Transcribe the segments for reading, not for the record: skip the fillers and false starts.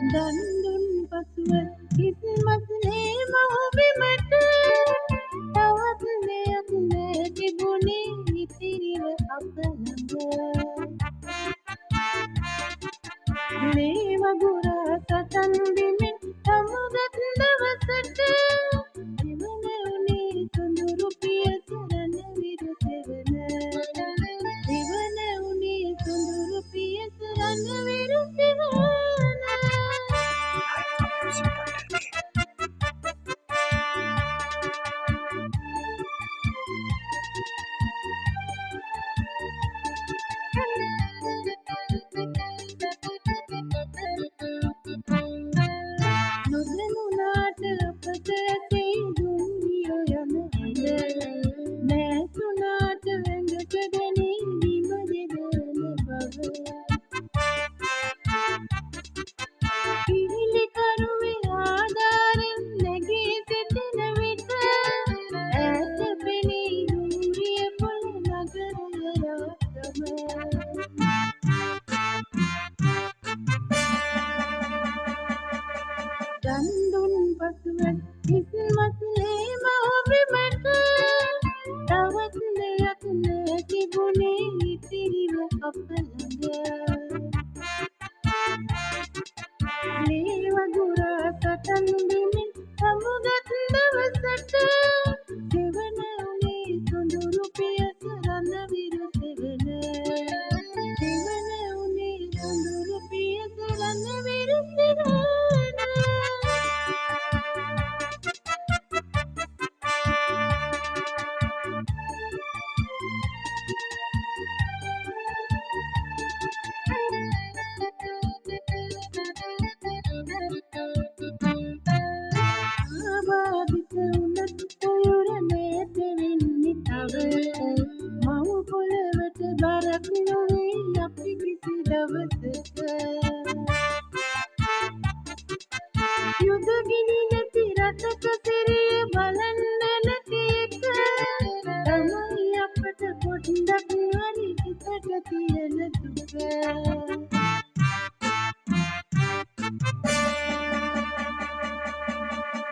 දන් දුන් පසුව කිස්මත්නේ මහ බිමට තවත් දෙයක් නෑ තිබුණේ ඉතිරිව අප ළඟ මේ වගුරා සටන් දෙමින් සමුගත් දවසට ජීවන උනේ සොඳුරු පියසරණ විරු සෙවන ජීවන උනේ සොඳුරු පියසරණ විරු සෙවන නොදැනුණාට අපට ඇසේ දුම්රිය යන හඬ නැසුණාට ඇඟට දැනේ බිම දෙදන බව පිහිලිකරුවේ ආධාරෙන් නැගී සිටින විට ඈත පෙනී දුම්රිය පොළ නගරය රාත්‍රම දන් දුන් පසුව කිස්මත්නේ මහ බිමට තවත් දෙයක් නෑ තිබුණේ ඉතිරිව අප ළඟ මේ වගුරා සටන් දෙමින් සමුගත් දවසට සෙවන උනේ සොඳුරු පියසරණ විරු සෙවන සෙවන උනේ සොඳුරු පියසරණ විරු සෙවන ආබාධිත වුණත් උයුර නේද වෙන්නේ තව මව් පොළවට බරක් නොවේ අපි කිසි දවසක යුද ගිනි නැති රටක සිරිය බලන්න නැති එක තමයි අපට පොඩ්ඩක් හරි හිතට තියෙන දුක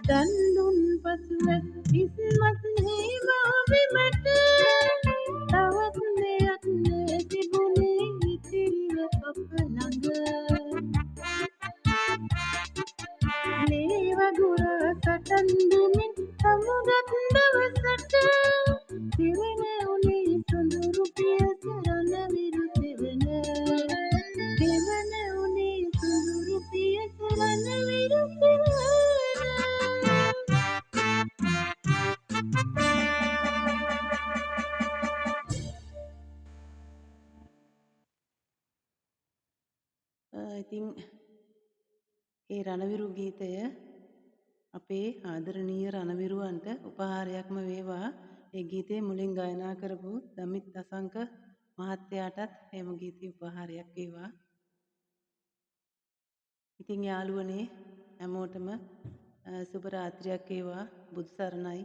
දන් දුන් පසුව කිස්මත්නේ මහ බිමට තවත් දෙයක් නෑ තිබුණේ ඉතිරිව අප ළඟ මේ වගුරා සටන් දෙමින් සමුගත් දවසට සෙවන උනේ සොඳුරු පියසරණ විරු සෙවන සෙවන උනේ සොඳුරු පියසරණ විරු සෙවන ඉතින් ඒ රණවිරු ගීතය අපේ ආදරණීය රණවිරුවන්ට උපහාරයක්ම වේවා. ඒ ගීතේ මුලින් ගායනා කරපු දමිත් අසංක මහත්තයාටත් එම ගීතය උපහාරයක් වේවා. ඉතින් යාළුවනේ හැමෝටම සුබ රාත්‍රියක් වේවා. බුදු සරණයි.